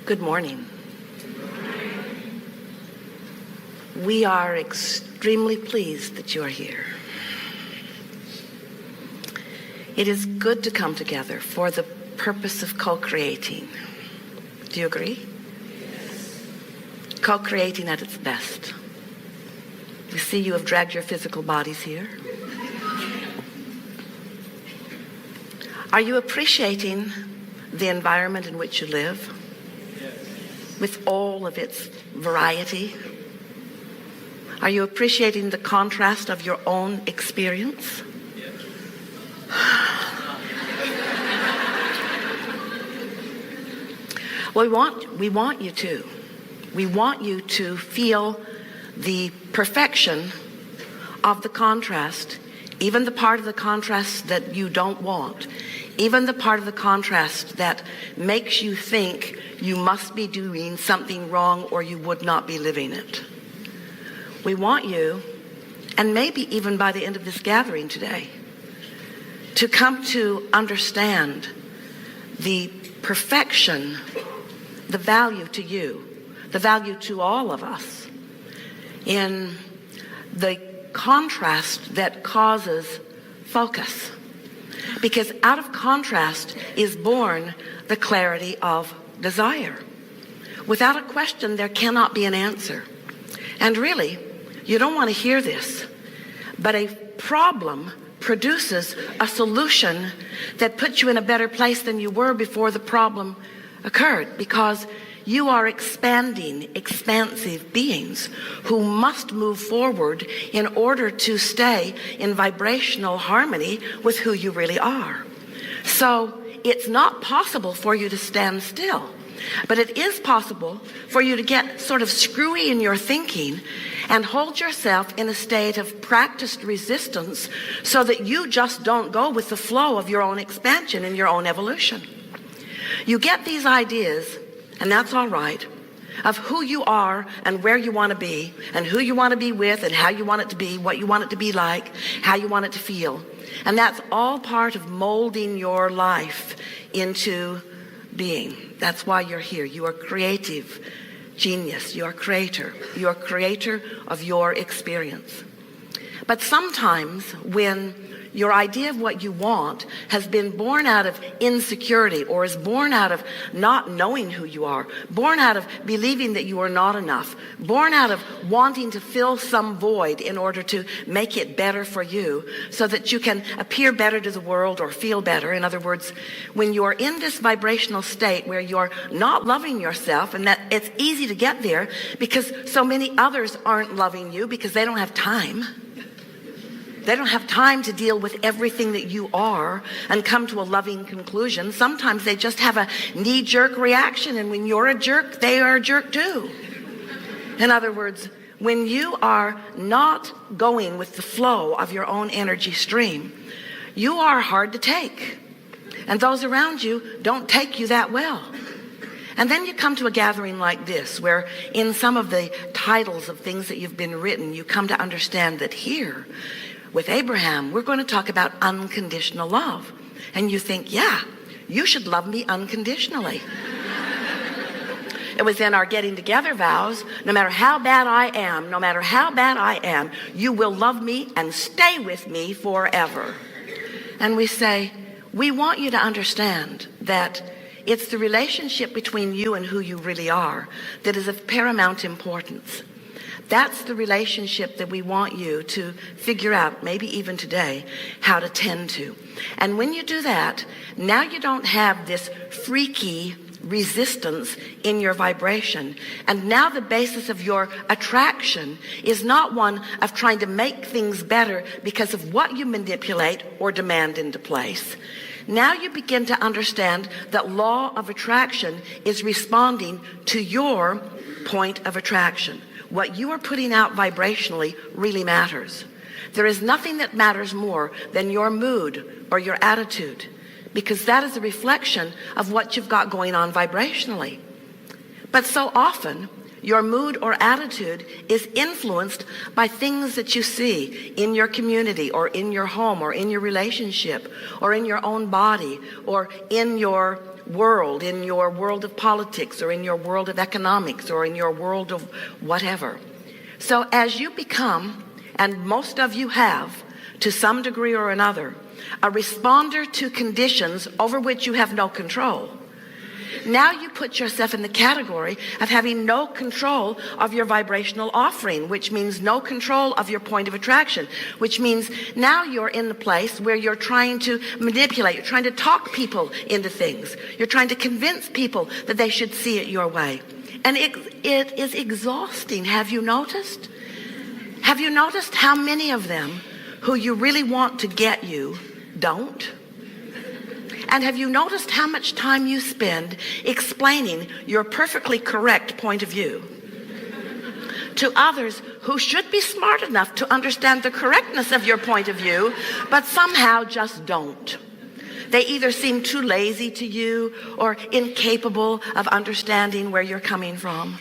Good morning. We are extremely pleased that you are here. It is good to come together for the purpose of co-creating. Do you agree? Yes. Co-creating at its best. You see, you have dragged your physical bodies here. Are you appreciating the environment in which you live? Yes. With all of its variety? Are you appreciating the contrast of your own experience? Yes. Well, we want you to. We want you to feel the perfection of the contrast, even the part of the contrast that you don't want, even the part of the contrast that makes you think you must be doing something wrong or you would not be living it. We want you, and maybe even by the end of this gathering today, to come to understand the perfection, the value to you, the value to all of us, in the contrast that causes focus. Because out of contrast is born the clarity of desire. Without a question, there cannot be an answer. And really, you don't want to hear this, but a problem produces a solution that puts you in a better place than you were before the problem occurred, because you are expanding, expansive beings who must move forward in order to stay in vibrational harmony with who you really are. So it's not possible for you to stand still, but it is possible for you to get sort of screwy in your thinking and hold yourself in a state of practiced resistance so that you just don't go with the flow of your own expansion and your own evolution. You get these ideas, and that's all right, of who you are and where you want to be and who you want to be with and how you want it to be, what you want it to be like, how you want it to feel. And that's all part of molding your life into being. That's why you're here. You are creative genius. You are creator. You are creator of your experience. But sometimes when your idea of what you want has been born out of insecurity, or is born out of not knowing who you are, born out of believing that you are not enough, born out of wanting to fill some void in order to make it better for you so that you can appear better to the world or feel better. In other words, when you're in this vibrational state where you're not loving yourself, and that it's easy to get there because so many others aren't loving you because they don't have time. They don't have time to deal with everything that you are and come to a loving conclusion. Sometimes they just have a knee-jerk reaction, and when you're a jerk, they are a jerk too. In other words, when you are not going with the flow of your own energy stream, you are hard to take. And those around you don't take you that well. And then you come to a gathering like this, where in some of the titles of things that you've been written, you come to understand that here, with Abraham, we're going to talk about unconditional love. And you think, yeah, you should love me unconditionally. It was in our getting together vows, no matter how bad I am, you will love me and stay with me forever. And we say, we want you to understand that it's the relationship between you and who you really are that is of paramount importance. That's the relationship that we want you to figure out, maybe even today, how to tend to. And when you do that, now you don't have this freaky resistance in your vibration. And now the basis of your attraction is not one of trying to make things better because of what you manipulate or demand into place. Now you begin to understand that law of attraction is responding to your point of attraction. What you are putting out vibrationally really matters. There is nothing that matters more than your mood or your attitude, because that is a reflection of what you've got going on vibrationally. But so often, your mood or attitude is influenced by things that you see in your community or in your home or in your relationship or in your own body or in your world, in your world of politics, or in your world of economics, or in your world of whatever. So as you become, and most of you have, to some degree or another, a responder to conditions over which you have no control, now you put yourself in the category of having no control of your vibrational offering, which means no control of your point of attraction, which means now you're in the place where you're trying to manipulate, you're trying to talk people into things, you're trying to convince people that they should see it your way. And it is exhausting. Have you noticed? Have you noticed how many of them who you really want to get you don't? And have you noticed how much time you spend explaining your perfectly correct point of view to others who should be smart enough to understand the correctness of your point of view, but somehow just don't? They either seem too lazy to you or incapable of understanding where you're coming from.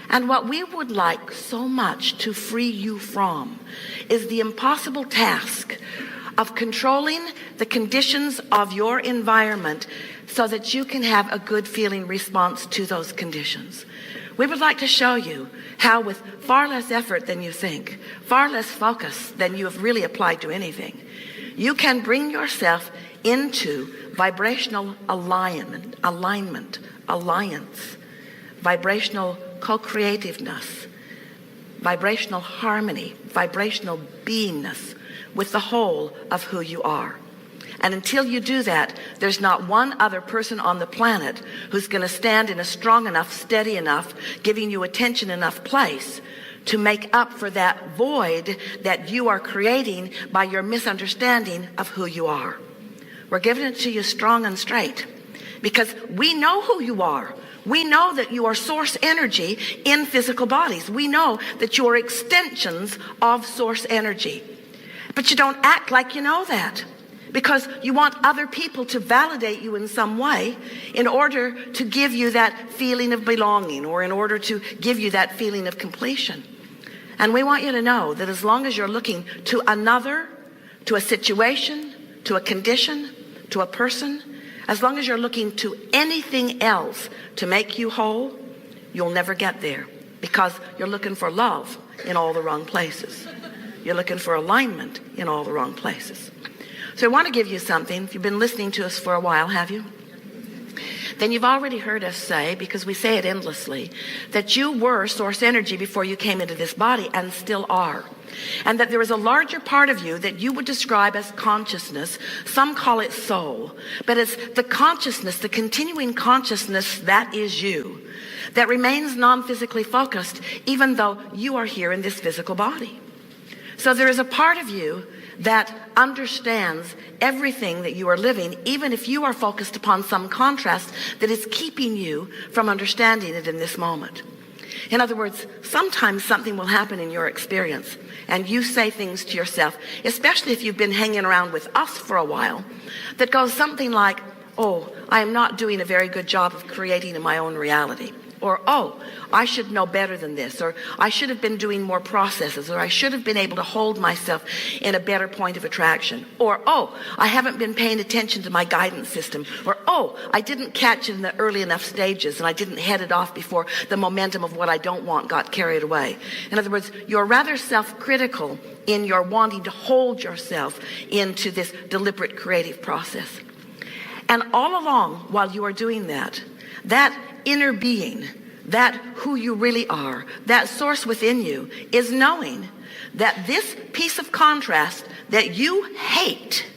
And what we would like so much to free you from is the impossible task of controlling the conditions of your environment so that you can have a good feeling response to those conditions. We would like to show you how, with far less effort than you think, far less focus than you have really applied to anything, you can bring yourself into vibrational alliance, vibrational co-creativeness, vibrational harmony, vibrational beingness with the whole of who you are. And until you do that, there's not one other person on the planet who's going to stand in a strong enough, steady enough, giving you attention enough place to make up for that void that you are creating by your misunderstanding of who you are. We're giving it to you strong and straight because we know who you are. We know that you are source energy in physical bodies. We know that you are extensions of source energy. But you don't act like you know that because you want other people to validate you in some way in order to give you that feeling of belonging or in order to give you that feeling of completion. And we want you to know that as long as you're looking to another, to a situation, to a condition, to a person, as long as you're looking to anything else to make you whole, you'll never get there because you're looking for love in all the wrong places. You're looking for alignment in all the wrong places. So I want to give you something. If you've been listening to us for a while, have you? Then you've already heard us say, because we say it endlessly, that you were source energy before you came into this body and still are. And that there is a larger part of you that you would describe as consciousness. Some call it soul. But it's the consciousness, the continuing consciousness that is you, that remains non-physically focused even though you are here in this physical body. So there is a part of you that understands everything that you are living, even if you are focused upon some contrast that is keeping you from understanding it in this moment. In other words, sometimes something will happen in your experience and you say things to yourself, especially if you've been hanging around with us for a while, that goes something like, oh, I am not doing a very good job of creating in my own reality. Or, oh, I should know better than this. Or, I should have been doing more processes. Or, I should have been able to hold myself in a better point of attraction. Or, oh, I haven't been paying attention to my guidance system. Or, oh, I didn't catch it in the early enough stages and I didn't head it off before the momentum of what I don't want got carried away. In other words, you're rather self-critical in your wanting to hold yourself into this deliberate creative process. And all along while you are doing that, that inner being, that who you really are, that source within you is knowing that this piece of contrast that you hate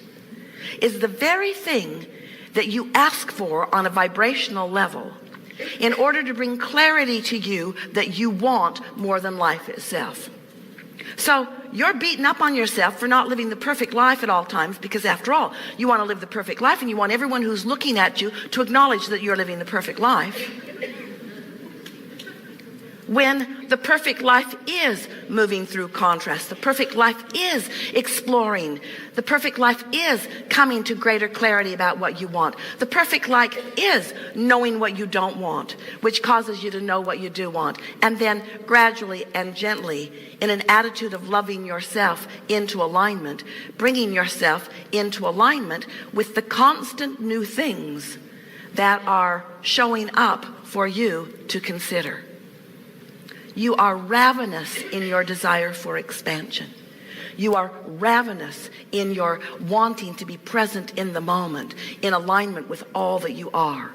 is the very thing that you ask for on a vibrational level in order to bring clarity to you that you want more than life itself. So you're beating up on yourself for not living the perfect life at all times because after all, you want to live the perfect life and you want everyone who's looking at you to acknowledge that you're living the perfect life. When the perfect life is moving through contrast, the perfect life is exploring, the perfect life is coming to greater clarity about what you want. The perfect life is knowing what you don't want, which causes you to know what you do want. And then gradually and gently, in an attitude of loving yourself into alignment, bringing yourself into alignment with the constant new things that are showing up for you to consider. You are ravenous in your desire for expansion. You are ravenous in your wanting to be present in the moment, in alignment with all that you are.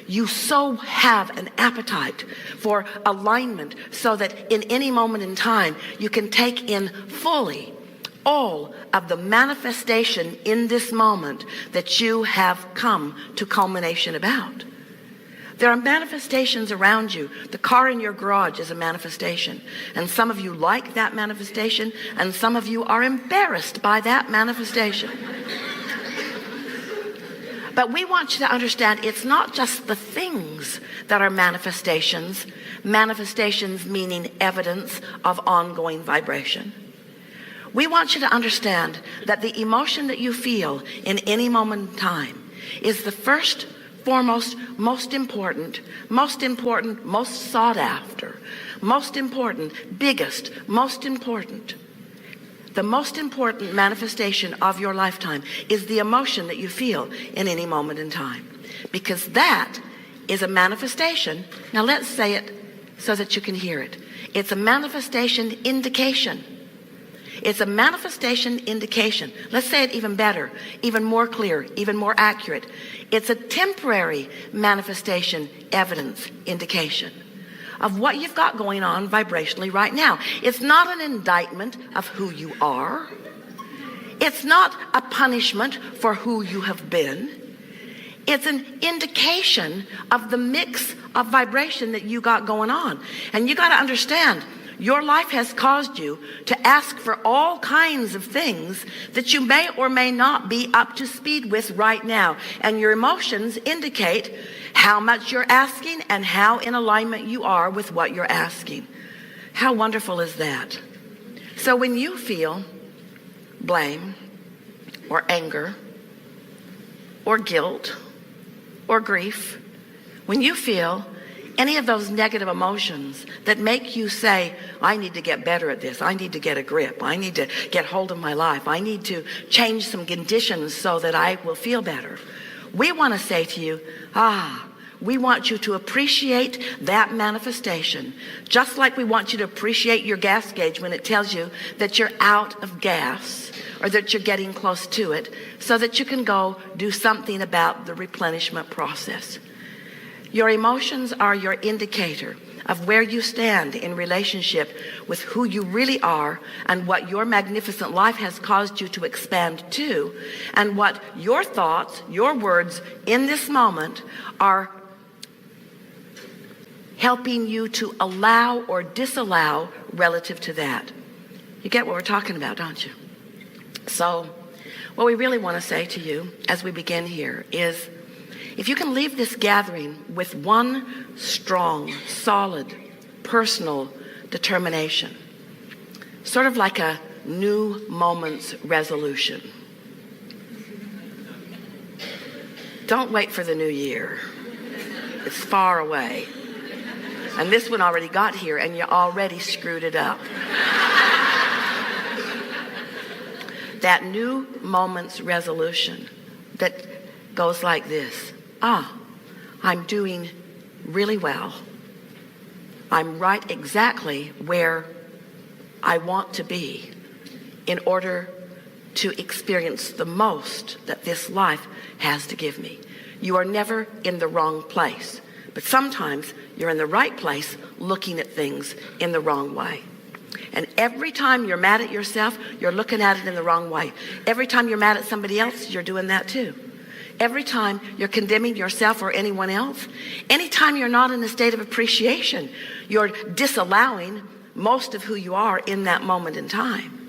You so have an appetite for alignment so that in any moment in time, you can take in fully all of the manifestation in this moment that you have come to culmination about. There are manifestations around you. The car in your garage is a manifestation. And some of you like that manifestation, and some of you are embarrassed by that manifestation. But we want you to understand it's not just the things that are manifestations. Manifestations meaning evidence of ongoing vibration. We want you to understand that the emotion that you feel in any moment in time is the first, foremost, most important, most sought after, most important, biggest, most important. The most important manifestation of your lifetime is the emotion that you feel in any moment in time. Because that is a manifestation. Now let's say it so that you can hear it. It's a manifestation indication. It's a manifestation indication. Let's say it even better, even more clear, even more accurate. It's a temporary manifestation evidence indication of what you've got going on vibrationally right now. It's not an indictment of who you are. It's not a punishment for who you have been. It's an indication of the mix of vibration that you got going on. And you got to understand, your life has caused you to ask for all kinds of things that you may or may not be up to speed with right now. And your emotions indicate how much you're asking and how in alignment you are with what you're asking. How wonderful is that? So when you feel blame or anger or guilt or grief, when you feel any of those negative emotions that make you say, I need to get better at this. I need to get a grip. I need to get hold of my life. I need to change some conditions so that I will feel better. We want to say to you, we want you to appreciate that manifestation, just like we want you to appreciate your gas gauge when it tells you that you're out of gas or that you're getting close to it, so that you can go do something about the replenishment process. Your emotions are your indicator of where you stand in relationship with who you really are and what your magnificent life has caused you to expand to, and what your thoughts, your words in this moment are helping you to allow or disallow relative to that. You get what we're talking about, don't you? So what we really want to say to you as we begin here is, if you can leave this gathering with one strong, solid, personal determination, sort of like a new moment's resolution. Don't wait for the new year. It's far away. And this one already got here and you already screwed it up. That new moment's resolution that goes like this. I'm doing really well. I'm right exactly where I want to be in order to experience the most that this life has to give me. You are never in the wrong place, but sometimes you're in the right place looking at things in the wrong way. And every time you're mad at yourself, you're looking at it in the wrong way. Every time you're mad at somebody else, you're doing that too. Every time you're condemning yourself or anyone else, anytime you're not in a state of appreciation, you're disallowing most of who you are in that moment in time.